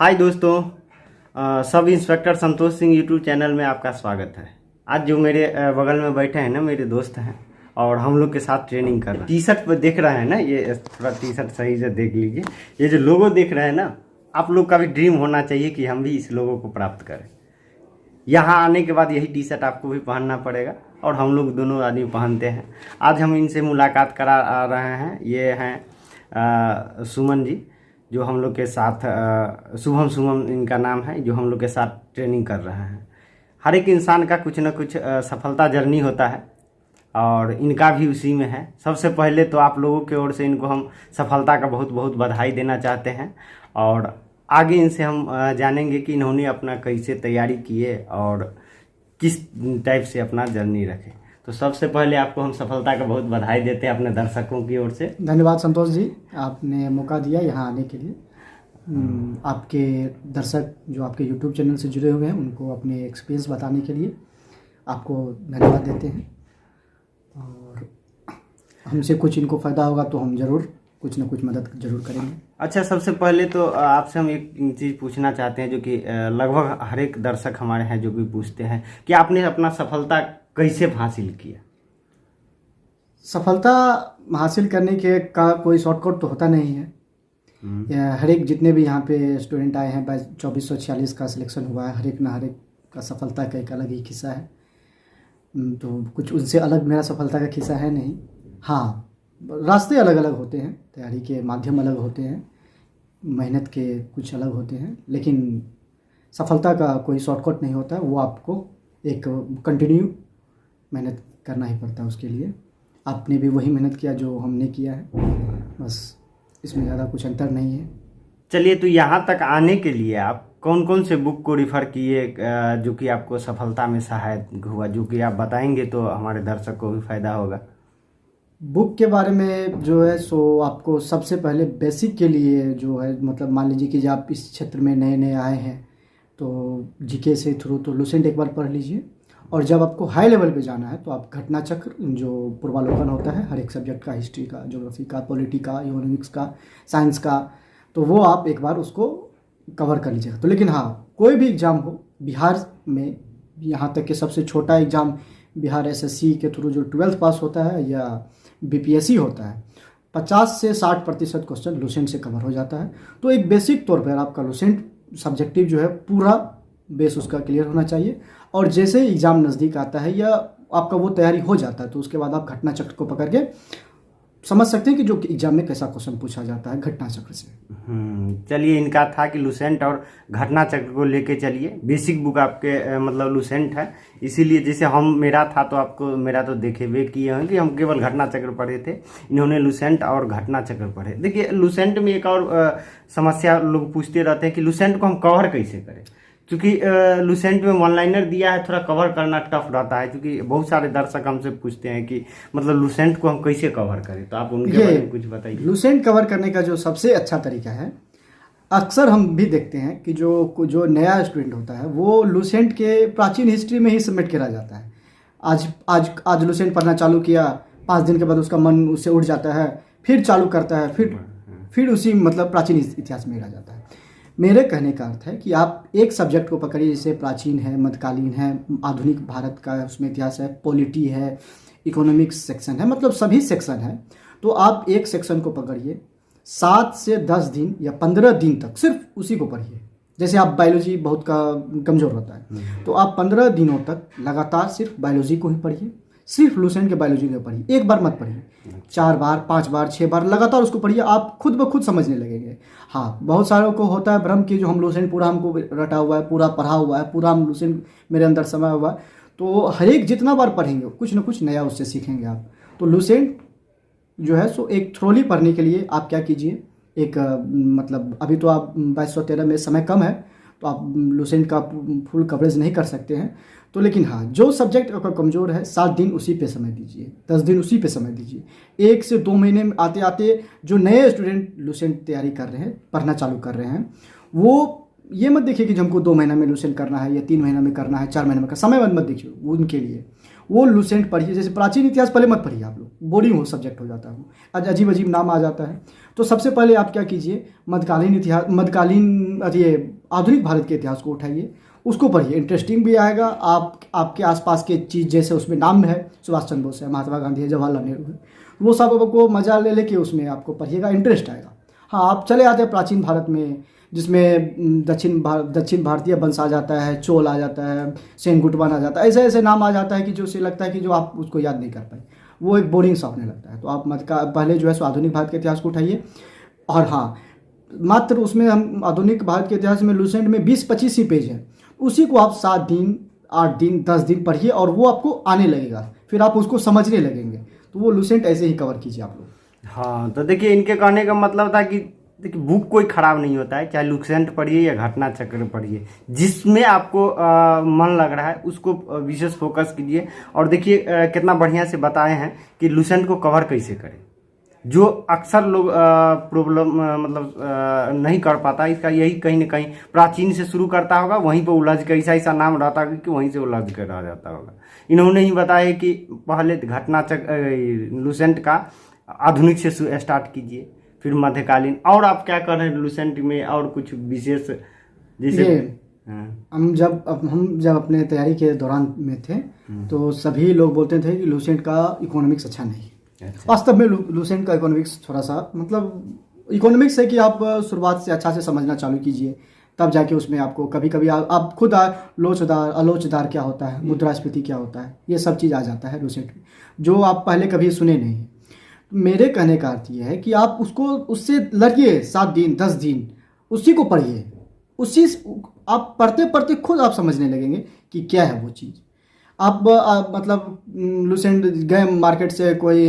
हाय दोस्तों, sub inspector Santosh Singh YouTube channel में आपका स्वागत है। आज जो मेरे बगल में बैठे हैं ना, मेरे दोस्त हैं और हम लोग के साथ ट्रेनिंग कर रहे हैं। टी शर्ट पर देख रहे हैं ना, ये थोड़ा टी शर्ट सही से देख लीजिए। ये जो लोगो देख रहे हैं ना, आप लोग का भी ड्रीम होना चाहिए कि हम भी इस लोगो को प्राप्त करें। यहाँ आने के बाद यही टी शर्ट आपको भी पहनना पड़ेगा और हम लोग दोनों आदमी पहनते हैं। आज हम इनसे मुलाकात करा रहे हैं। ये हैं सुमन जी, जो हम लोग के साथ शुभम इनका नाम है, जो हम लोग के साथ ट्रेनिंग कर रहे हैं। हर एक इंसान का कुछ ना कुछ सफलता जर्नी होता है और इनका भी उसी में है। सबसे पहले तो आप लोगों की ओर से इनको हम सफलता का बहुत बहुत बधाई देना चाहते हैं और आगे इनसे हम जानेंगे कि इन्होंने अपना कैसे तैयारी किए और किस टाइप से अपना जर्नी रखे। तो सबसे पहले आपको हम सफलता का बहुत बधाई देते हैं अपने दर्शकों की ओर से। धन्यवाद संतोष जी, आपने मौका दिया यहाँ आने के लिए। आपके दर्शक जो आपके YouTube चैनल से जुड़े हुए हैं, उनको अपने एक्सपीरियंस बताने के लिए आपको धन्यवाद देते हैं और हमसे कुछ इनको फ़ायदा होगा तो हम ज़रूर कुछ न कुछ मदद जरूर करेंगे। अच्छा, सबसे पहले तो आपसे हम एक चीज़ पूछना चाहते हैं जो कि लगभग हर एक दर्शक हमारे हैं जो भी पूछते हैं कि आपने अपना सफलता कैसे हासिल किया। सफलता हासिल करने के का कोई शॉर्टकट तो होता नहीं है। हर एक जितने भी यहाँ पे स्टूडेंट आए हैं, 2446 का सिलेक्शन हुआ है, हर एक का सफलता का एक अलग ही किस्सा है। तो कुछ उनसे अलग मेरा सफलता का किस्सा है नहीं। हाँ, रास्ते अलग अलग होते हैं, तैयारी के माध्यम अलग होते हैं, मेहनत के कुछ अलग होते हैं, लेकिन सफलता का कोई शॉर्टकट नहीं होता। वो आपको एक कंटिन्यू मेहनत करना ही पड़ता है उसके लिए। आपने भी वही मेहनत किया जो हमने किया है, बस इसमें ज़्यादा कुछ अंतर नहीं है। चलिए, तो यहाँ तक आने के लिए आप कौन कौन से बुक को रिफ़र किए जो कि आपको सफलता में सहायक हुआ, जो कि आप बताएंगे तो हमारे दर्शक को भी फ़ायदा होगा। बुक के बारे में जो है सो आपको सबसे पहले बेसिक के लिए जो है, मतलब मान लीजिए कि जब आप इस क्षेत्र में नए नए आए हैं तो जीके से थ्रू तो लुसेंट एक बार पढ़ लीजिए, और जब आपको हाई लेवल पे जाना है तो आप घटना चक्र, जो पूर्वालोकन होता है हर एक सब्जेक्ट का, हिस्ट्री का, ज्योग्राफी का, पॉलिटी का, इकोनॉमिक्स का, साइंस का, तो वो आप एक बार उसको कवर कर लीजिएगा। तो लेकिन हाँ, कोई भी एग्ज़ाम हो बिहार में, यहाँ तक कि सबसे छोटा एग्ज़ाम बिहार एसएससी के थ्रू जो 12th पास होता है या बीपीएससी होता है, 50 से 60% क्वेश्चन लुसेंट से कवर हो जाता है। तो एक बेसिक तौर पर आपका लुसेंट सब्जेक्टिव जो है पूरा बेस उसका क्लियर होना चाहिए, और जैसे ही एग्ज़ाम नज़दीक आता है या आपका वो तैयारी हो जाता है तो उसके बाद आप घटना चक्र को पकड़ के समझ सकते हैं कि जो एग्ज़ाम में कैसा क्वेश्चन पूछा जाता है घटना चक्र से। चलिए, इनका था कि लुसेंट और घटना चक्र को लेके चलिए। बेसिक बुक आपके मतलब लुसेंट है, इसीलिए जैसे मेरा था तो आपको मेरा तो देखे हुए किए हैं कि हम केवल घटना चक्र पढ़े थे, इन्होंने लुसेंट और घटना चक्र पढ़े। देखिए, लुसेंट में एक और समस्या लोग पूछते रहते हैं कि लुसेंट को हम कवर कैसे करें, क्योंकि लुसेंट में वन लाइनर दिया है, थोड़ा कवर करना टफ रहता है, क्योंकि बहुत सारे दर्शक हमसे पूछते हैं कि मतलब लुसेंट को हम कैसे कवर करें। तो आप उनके बारे में कुछ बताइए। लुसेंट कवर करने का जो सबसे अच्छा तरीका है, अक्सर हम भी देखते हैं कि जो नया स्टूडेंट होता है वो लुसेंट के प्राचीन हिस्ट्री में ही समेट के रह जाता है। आज लुसेंट पढ़ना चालू किया, 5 दिन के बाद उसका मन उससे उठ जाता है, फिर चालू करता है, फिर उसी मतलब प्राचीन इतिहास में रह जाता है। मेरे कहने का अर्थ है कि आप एक सब्जेक्ट को पकड़िए, जैसे प्राचीन है, मध्यकालीन है, आधुनिक भारत का उसमें इतिहास है, पॉलिटी है, इकोनॉमिक्स सेक्शन है, मतलब सभी सेक्शन है। तो आप एक सेक्शन को पकड़िए, 7 से 10 दिन या 15 दिन तक सिर्फ उसी को पढ़िए। जैसे आप बायोलॉजी बहुत का कमज़ोर होता है तो आप 15 दिनों तक लगातार सिर्फ बायोलॉजी को ही पढ़िए, सिर्फ लुसेंट के बायोलॉजी को पढ़िए। एक बार मत पढ़िए, 4 बार, 5 बार, 6 बार लगातार उसको पढ़िए, आप खुद ब खुद समझने लगेंगे। हाँ, बहुत सारों को होता है भ्रम कि जो हम लुसेंट पूरा हमको रटा हुआ है, पूरा पढ़ा हुआ है, पूरा हम लुसेंट मेरे अंदर समाया हुआ है। तो हर एक जितना बार पढ़ेंगे कुछ ना कुछ नया उससे सीखेंगे आप। तो लुसेंट जो है सो एक थ्रोली पढ़ने के लिए आप क्या कीजिए, एक मतलब अभी तो आप 2213 में समय कम है तो आप लुसेंट का फुल कवरेज नहीं कर सकते हैं, तो लेकिन हाँ, जो सब्जेक्ट आपका कमज़ोर है 7 दिन उसी पे समय दीजिए, 10 दिन उसी पे समय दीजिए। 1 से 2 महीने में आते आते जो नए स्टूडेंट लुसेंट तैयारी कर रहे हैं, पढ़ना चालू कर रहे हैं, वो ये मत देखिए कि हमको 2 महीना में लुसेंट करना है या 3 महीना में करना है, 4 महीने में करना, समय मत देखिए वो उनके लिए। वो लुसेंट पढ़िए, जैसे प्राचीन इतिहास पहले मत पढ़िए, आप लोग बोरिंग हो सब्जेक्ट हो जाता है, वो अजीब अजीब नाम आ जाता है। तो सबसे पहले आप क्या कीजिए, आधुनिक भारत के इतिहास को उठाइए, उसको पढ़िए, इंटरेस्टिंग भी आएगा। आपके आसपास के चीज़ जैसे उसमें नाम है, सुभाष चंद्र बोस है, महात्मा गांधी है, जवाहरलाल नेहरू है, वो सब आपको मजा ले लेके उसमें आपको पढ़िएगा, इंटरेस्ट आएगा। हाँ, आप चले आते हैं प्राचीन भारत में, जिसमें दक्षिण भारतीय वंश आ जाता है, चोल आ जाता है, सेनगुटवान आ जाता है, ऐसे ऐसे नाम आ जाता है कि जो उसे लगता है कि जो आप उसको याद नहीं कर पाए, वो एक बोरिंग सा होने लगता है। तो आप पहले जो है सो आधुनिक भारत के इतिहास को उठाइए। और हाँ, मात्र उसमें हम आधुनिक भारत के इतिहास में लूसेंट में 20-25 ही पेज हैं, उसी को आप 7 दिन, 8 दिन, 10 दिन पढ़िए और वो आपको आने लगेगा, फिर आप उसको समझने लगेंगे। तो वो लूसेंट ऐसे ही कवर कीजिए आप लोग। हाँ, तो देखिए इनके कहने का मतलब था कि देखिए बुक कोई ख़राब नहीं होता है, चाहे लूसेंट पढ़िए या घटना चक्र पढ़िए, जिसमें आपको मन लग रहा है उसको विशेष फोकस कीजिए। और देखिए कितना बढ़िया से बताए हैं कि लूसेंट को कवर कैसे करें, जो अक्सर लोग प्रॉब्लम नहीं कर पाता, इसका यही कहीं ना कहीं प्राचीन से शुरू करता होगा, वहीं पर उलझ कर ऐसा नाम रहता होगा कि वहीं से उलझ कर रह जाता होगा। इन्होंने ही बताया कि पहले घटना चक्र लूसेंट का आधुनिक से स्टार्ट कीजिए, फिर मध्यकालीन, और आप क्या कर रहे हैं लूसेंट में और कुछ विशेष जैसे हम जब अपने तैयारी के दौरान में थे तो सभी लोग बोलते थे कि लूसेंट का इकोनॉमिक्स अच्छा नहीं। वास्तव में लूसेंट का इकोनॉमिक्स थोड़ा सा इकोनॉमिक्स है कि आप शुरुआत से अच्छा से समझना चालू कीजिए, तब जाके उसमें आपको कभी कभी आप खुद लोचदार क्या होता है, मुद्रास्फीति क्या होता है, ये सब चीज़ आ जाता है लूसेंट में, जो आप पहले कभी सुने नहीं। मेरे कहने का अर्थ ये है कि आप उससे लड़िए, 7 दिन 10 दिन उसी को पढ़िए, आप पढ़ते पढ़ते खुद आप समझने लगेंगे कि क्या है वो चीज़। आप लूसेंट गए मार्केट से, कोई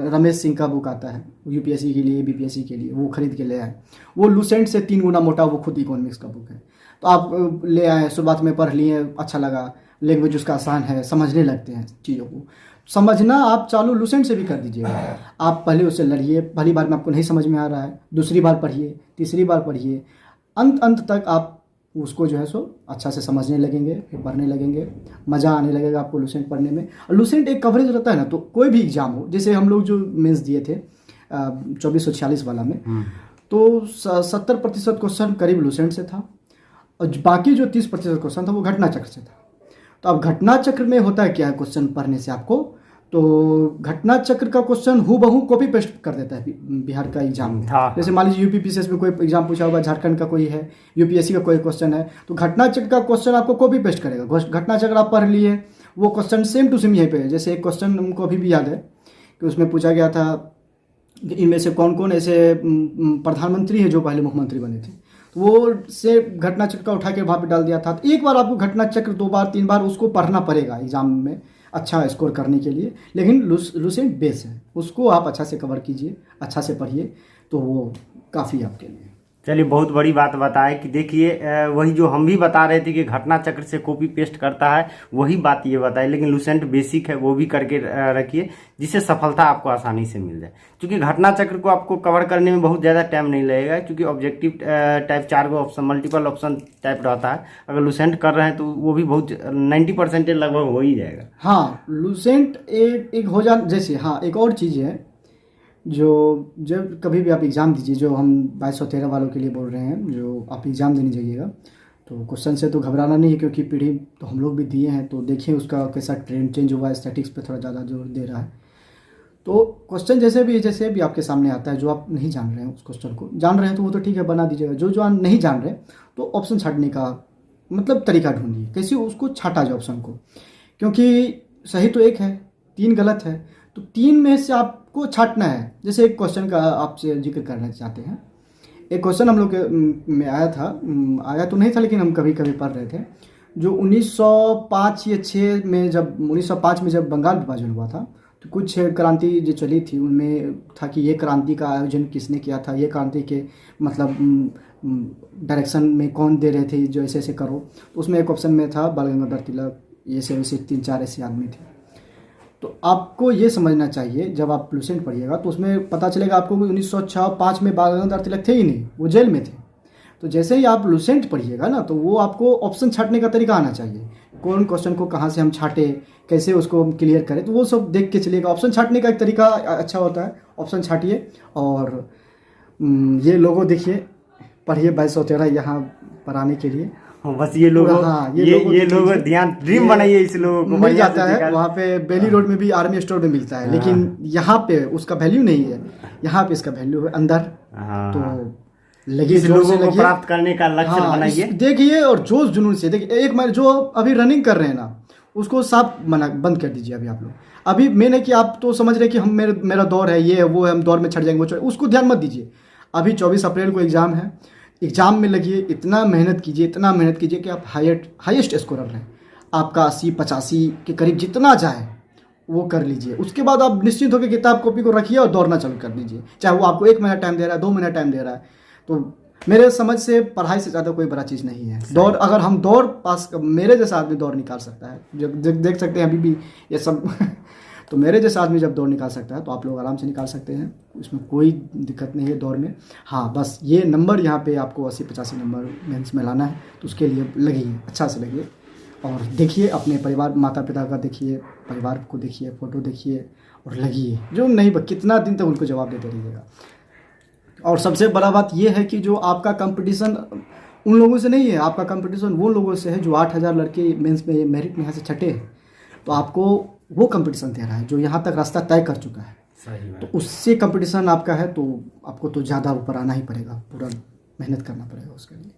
रमेश सिंह का बुक आता है यूपीएससी के लिए, बीपीएससी के लिए, वो खरीद के ले आए, वो लूसेंट से 3 गुना मोटा, वो खुद इकोनॉमिक्स का बुक है। तो आप ले आए, शुरुआत में पढ़ लिए, अच्छा लगा, लैंग्वेज उसका आसान है, समझने लगते हैं चीज़ों को। समझना आप चालू लूसेंट से भी कर दीजिएगा। आप पहले उससे लड़िए, पहली बार में आपको नहीं समझ में आ रहा है, दूसरी बार पढ़िए, तीसरी बार पढ़िए, अंत तक आप उसको जो है सो अच्छा से समझने लगेंगे, फिर पढ़ने लगेंगे, मज़ा आने लगेगा आपको लूसेंट पढ़ने में। और लूसेंट एक कवरेज रहता है ना, तो कोई भी एग्जाम हो, जैसे हम लोग जो मेंस दिए थे 2446 वाला में, तो 70% क्वेश्चन करीब लूसेंट से था, और बाकी जो 30% क्वेश्चन था वो घटना चक्र से था। तो अब घटना चक्र में होता है क्या है, क्वेश्चन पढ़ने से आपको, तो घटना चक्र का क्वेश्चन हूबहू कॉपी पेस्ट कर देता है बिहार का एग्जाम। जैसे मान लीजिए यूपीपीसीएस में कोई एग्जाम पूछा होगा, झारखंड का कोई है, यूपीएससी का कोई क्वेश्चन है, तो घटना चक्र का क्वेश्चन आपको कॉपी पेस्ट करेगा। घटना चक्र आप पढ़ लिए, वो क्वेश्चन सेम टू सेम यहीं पे है। जैसे एक क्वेश्चन हमको अभी भी याद है कि उसमें पूछा गया था कि इनमें से कौन कौन ऐसे प्रधानमंत्री हैं जो पहले मुख्यमंत्री बने थे, तो वो से घटना चक्र का उठा के वहाँ पे डाल दिया था। तो एक बार आपको घटना चक्र 2 बार 3 बार उसको पढ़ना पड़ेगा एग्जाम में अच्छा स्कोर करने के लिए, लेकिन लूसेंट बेस है, उसको आप अच्छा से कवर कीजिए, अच्छा से पढ़िए, तो वो काफ़ी आपके लिए। चलिए, बहुत बड़ी बात बताए कि देखिए वही जो हम भी बता रहे थे कि घटना चक्र से कॉपी पेस्ट करता है, वही बात ये बताई, लेकिन लूसेंट बेसिक है वो भी करके रखिए, जिससे सफलता आपको आसानी से मिल जाए। क्योंकि घटना चक्र को आपको कवर करने में बहुत ज़्यादा टाइम नहीं लगेगा, क्योंकि objective type 4 option, multiple option type रहता है। अगर लूसेंट कर रहे हैं तो वो भी बहुत 90% लगभग हो ही जाएगा। हाँ, लूसेंट एक हो जा जैसे। हाँ, एक और चीज़ है, जो जब कभी भी आप एग्ज़ाम दीजिए, जो हम 2213 वालों के लिए बोल रहे हैं, जो आप एग्ज़ाम देने जाइएगा, तो क्वेश्चन से तो घबराना नहीं है, क्योंकि पीढ़ी तो हम लोग भी दिए हैं, तो देखिए उसका कैसा ट्रेंड चेंज हुआ है, स्टैटिक्स पे थोड़ा ज़्यादा जोर दे रहा है। तो क्वेश्चन जैसे भी आपके सामने आता है, जो आप नहीं जान रहे हैं उस क्वेश्चन को, जान रहे हैं तो वो तो ठीक है बना दीजिएगा, जो नहीं जान रहे तो ऑप्शन छाटने का तरीका ढूंढिए, कैसे उसको छाटा जाए ऑप्शन को, क्योंकि सही तो एक है, 3 गलत है, तो 3 में से आपको छाटना है। जैसे एक क्वेश्चन का आपसे जिक्र करना चाहते हैं, एक क्वेश्चन हम लोग में आया तो नहीं था, लेकिन हम कभी कभी पढ़ रहे थे, जो 1905 या 6 में, जब 1905 में जब बंगाल विभाजन हुआ था, तो कुछ क्रांति जो चली थी, उनमें था कि ये क्रांति का आयोजन किसने किया था, ये क्रांति के डायरेक्शन में कौन दे रहे थे, जो ऐसे ऐसे करो। तो उसमें एक ऑप्शन में था बाल गंगाधर तिलक, ये से वैसे 3-4 ऐसे आदमी थे। तो आपको ये समझना चाहिए, जब आप लूसेंट पढ़िएगा तो उसमें पता चलेगा आपको कि 1905 में बाल गंगाधर तिलक थे ही नहीं, वो जेल में थे। तो जैसे ही आप लूसेंट पढ़िएगा ना, तो वो आपको ऑप्शन छाटने का तरीका आना चाहिए, कौन क्वेश्चन को कहाँ से हम छाटे, कैसे उसको क्लियर करें, तो वो सब देख के चलिएगा। ऑप्शन छाटने का एक तरीका अच्छा होता है, ऑप्शन छाटिए और ये लोगो देखिए, पढ़िए 2213 यहाँ पर आने के लिए। बस ये लोगों हाँ, ये लोगों ध्यान ड्रीम बनाइए इस लोगों को मिल बढ़िया जाता से है। निकाल। वहाँ पे बेली रोड में भी आर्मी स्टोर में मिलता है, लेकिन यहाँ पे उसका वैल्यू नहीं है, यहाँ पे इसका वैल्यू है अंदर। हाँ, तो लगिए, इस जोर से लोगों को लगिए। प्राप्त करने का लक्ष्य हाँ, बनाइए। देखिए और जोश जुनून से देखिए। एक मैं जो अभी रनिंग कर रहे हैं ना, उसको साफ मना बंद कर दीजिए अभी आप लोग। अभी मैंने कि आप तो समझ रहे कि हम मेरा दौर है, ये है वो है, हम दौर में छट जाएंगे, उसको ध्यान मत दीजिए। अभी 24 अप्रैल को एग्ज़ाम है, एग्ज़ाम में लगिए, इतना मेहनत कीजिए, इतना मेहनत कीजिए कि आप हाईएस्ट स्कोरर रहें। आपका 80-85 के करीब जितना जाए वो कर लीजिए। उसके बाद आप निश्चिंत होकर किताब कॉपी को रखिए और दौड़ना चालू कर दीजिए। चाहे वो आपको 1 महीना टाइम दे रहा है, 2 महीना टाइम दे रहा है, तो मेरे समझ से पढ़ाई से ज़्यादा कोई बड़ा चीज़ नहीं है। दौड़, अगर हम दौड़ पास, मेरे जैसा आदमी दौड़ निकाल सकता है, जब देख सकते हैं अभी भी ये सब तो मेरे जैसा आदमी जब दौड़ निकाल सकता है तो आप लोग आराम से निकाल सकते हैं, इसमें कोई दिक्कत नहीं है दौड़ में। हाँ, बस ये नंबर यहाँ पे आपको 80-85 नंबर मेंस में लाना है, तो उसके लिए लगिए, अच्छा से लगिए और देखिए अपने परिवार, माता पिता का देखिए, परिवार को देखिए, फ़ोटो देखिए और लगिए। जो नहीं, कितना दिन तक उनको जवाब देते रहिएगा। और सबसे बड़ा बात यह है कि जो आपका कंपटीशन उन लोगों से नहीं है, आपका कंपटीशन वो लोगों से है जो 8000 लड़के मेंस में मेरिट में यहाँ से छटे हैं। तो आपको वो कंपटीशन दे रहा है जो यहाँ तक रास्ता तय कर चुका है। सही बात। तो उससे कंपटीशन आपका है, तो आपको तो ज़्यादा ऊपर आना ही पड़ेगा, पूरा मेहनत करना पड़ेगा उसके लिए।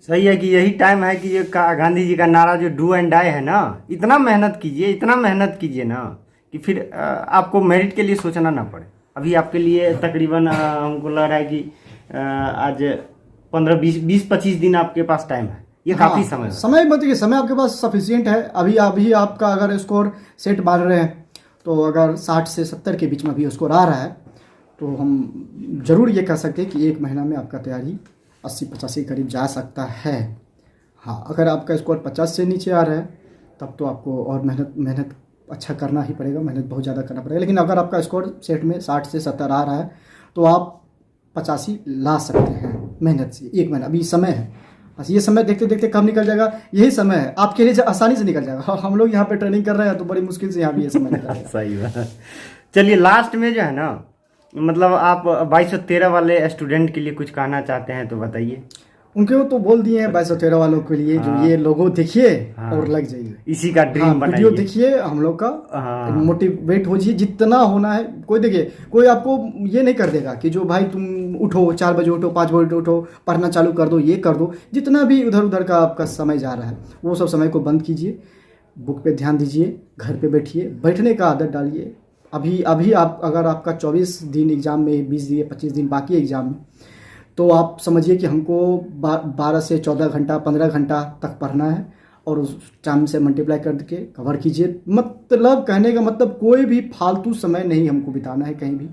सही है कि यही टाइम है कि ये गांधी जी का नारा जो डू एंड डाई है ना, इतना मेहनत कीजिए, इतना मेहनत कीजिए ना कि फिर आपको मेरिट के लिए सोचना ना पड़े। अभी आपके लिए तकरीबन हमको लग रहा है कि आज 15-20-25 दिन आपके पास टाइम है। ये काफ़ी समय है। समय बताइए, समय आपके पास सफिशियंट है। अभी आपका अगर स्कोर सेट मार रहे हैं तो अगर 60 से 70 के बीच में भी स्कोर आ रहा है तो हम ज़रूर ये कह सकते हैं कि 1 महीना में आपका तैयारी 80-85 करीब जा सकता है। हाँ, अगर आपका स्कोर 50 से नीचे आ रहा है तब तो आपको और मेहनत अच्छा करना ही पड़ेगा, मेहनत बहुत ज़्यादा करना पड़ेगा। लेकिन अगर आपका स्कोर सेट में 60 से 70 आ रहा है तो आप 85 ला सकते हैं मेहनत से। 1 महीना अभी समय है, बस ये समय देखते देखते कब निकल जाएगा, यही समय है आपके लिए, आसानी से निकल जाएगा। हम लोग यहाँ पे ट्रेनिंग कर रहे हैं तो बड़ी मुश्किल से यहाँ भी ये समय निकल जाएगा। सही बात। चलिए लास्ट में जो है ना, मतलब आप 2213 वाले स्टूडेंट के लिए कुछ कहना चाहते हैं तो बताइए। उनके तो बोल दिए हैं 2213 वालों के लिए, जो ये लोगो देखिए और लग जाइए, इसी का ड्रीम बनाइए। वीडियो देखिए हम लोग का, मोटिवेट हो जाइए जितना होना है। कोई देखिए, कोई आपको ये नहीं कर देगा कि जो भाई तुम उठो 4 बजे उठो, 5 बजे उठो, पढ़ना चालू कर दो, ये कर दो। जितना भी उधर उधर का आपका समय जा रहा है वो सब समय को बंद कीजिए, बुक पे ध्यान दीजिए, घर पे बैठिए, बैठने का आदत डालिए। अभी आप अगर आपका 24 दिन एग्ज़ाम में, 20 दिन 25 दिन बाकी एग्ज़ाम में, तो आप समझिए कि हमको 12 से 14 घंटा 15 घंटा तक पढ़ना है और उस टाइम से मल्टीप्लाई करके कवर कीजिए। मतलब कहने का मतलब कोई भी फालतू समय नहीं हमको बिताना है, कहीं भी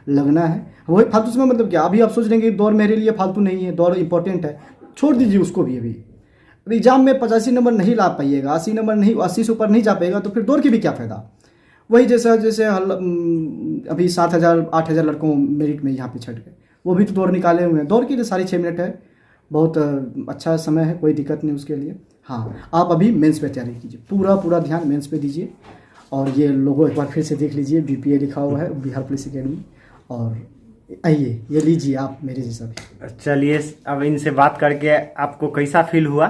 लगना है। वही फालतू समय मतलब क्या, अभी आप सोच रहे हैं कि दौड़ मेरे लिए फालतू नहीं है, दौड़ इंपॉर्टेंट है, छोड़ दीजिए उसको भी। अभी एग्ज़ाम में 85 नंबर नहीं ला पाइएगा, 80 नंबर नहीं, 80 से ऊपर नहीं जा पाएगा तो फिर दौड़ के भी क्या फ़ायदा। वही जैसे अभी 7,000-8,000 लड़कों मेरिट में यहाँ पे छट गए, वो भी तो दौड़ निकाले हुए हैं। दौड़ के लिए 6.5 मिनट है, बहुत अच्छा समय है, कोई दिक्कत नहीं उसके लिए। हाँ, आप अभी मेंस पे तैयारी कीजिए, पूरा ध्यान मेंस पे दीजिए। और ये लोगो एक बार फिर से देख लीजिए, BPA लिखा हुआ है, बिहार पुलिस अकेडमी। और आइए, ये लीजिए आप मेरे जैसा भी। चलिए, अब इनसे बात करके आपको कैसा फील हुआ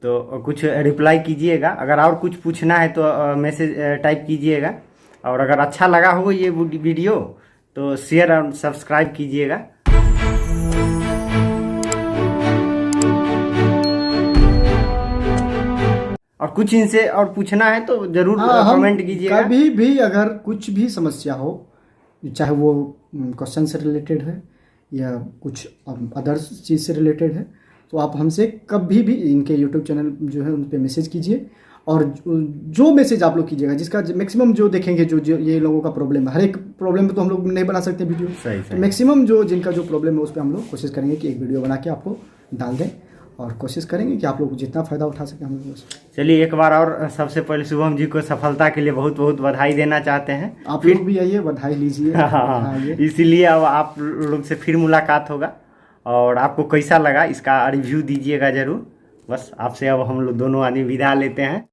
तो कुछ रिप्लाई कीजिएगा। अगर और कुछ पूछना है तो मैसेज टाइप कीजिएगा। और अगर अच्छा लगा हो ये वीडियो तो शेयर और सब्सक्राइब कीजिएगा। और कुछ इनसे और पूछना है तो जरूर कमेंट कीजिएगा। कभी भी अगर कुछ भी समस्या हो, चाहे वो क्वेश्चन से रिलेटेड है या कुछ अदर चीज़ से रिलेटेड है, तो आप हमसे कभी भी इनके YouTube चैनल जो है उन पर मैसेज कीजिए। और जो मैसेज आप लोग कीजिएगा, जिसका मैक्सिमम जो देखेंगे, जो ये लोगों का प्रॉब्लम है, हर एक प्रॉब्लम पे तो हम लोग नहीं बना सकते वीडियो। तो मैक्सिमम जिनका जो प्रॉब्लम है उस पर हम लोग कोशिश करेंगे कि एक वीडियो बना के आपको डाल दें और कोशिश करेंगे कि आप लोग जितना फ़ायदा उठा सकें हम लोग। चलिए, एक बार और सबसे पहले शुभम जी को सफलता के लिए बहुत बहुत बधाई देना चाहते हैं। आप लोग भी आइए, बधाई लीजिए। हाँ, इसीलिए अब आप लोग से फिर मुलाकात होगा और आपको कैसा लगा इसका रिव्यू दीजिएगा ज़रूर। बस आपसे अब हम लोग दोनों आदमी विदा लेते हैं।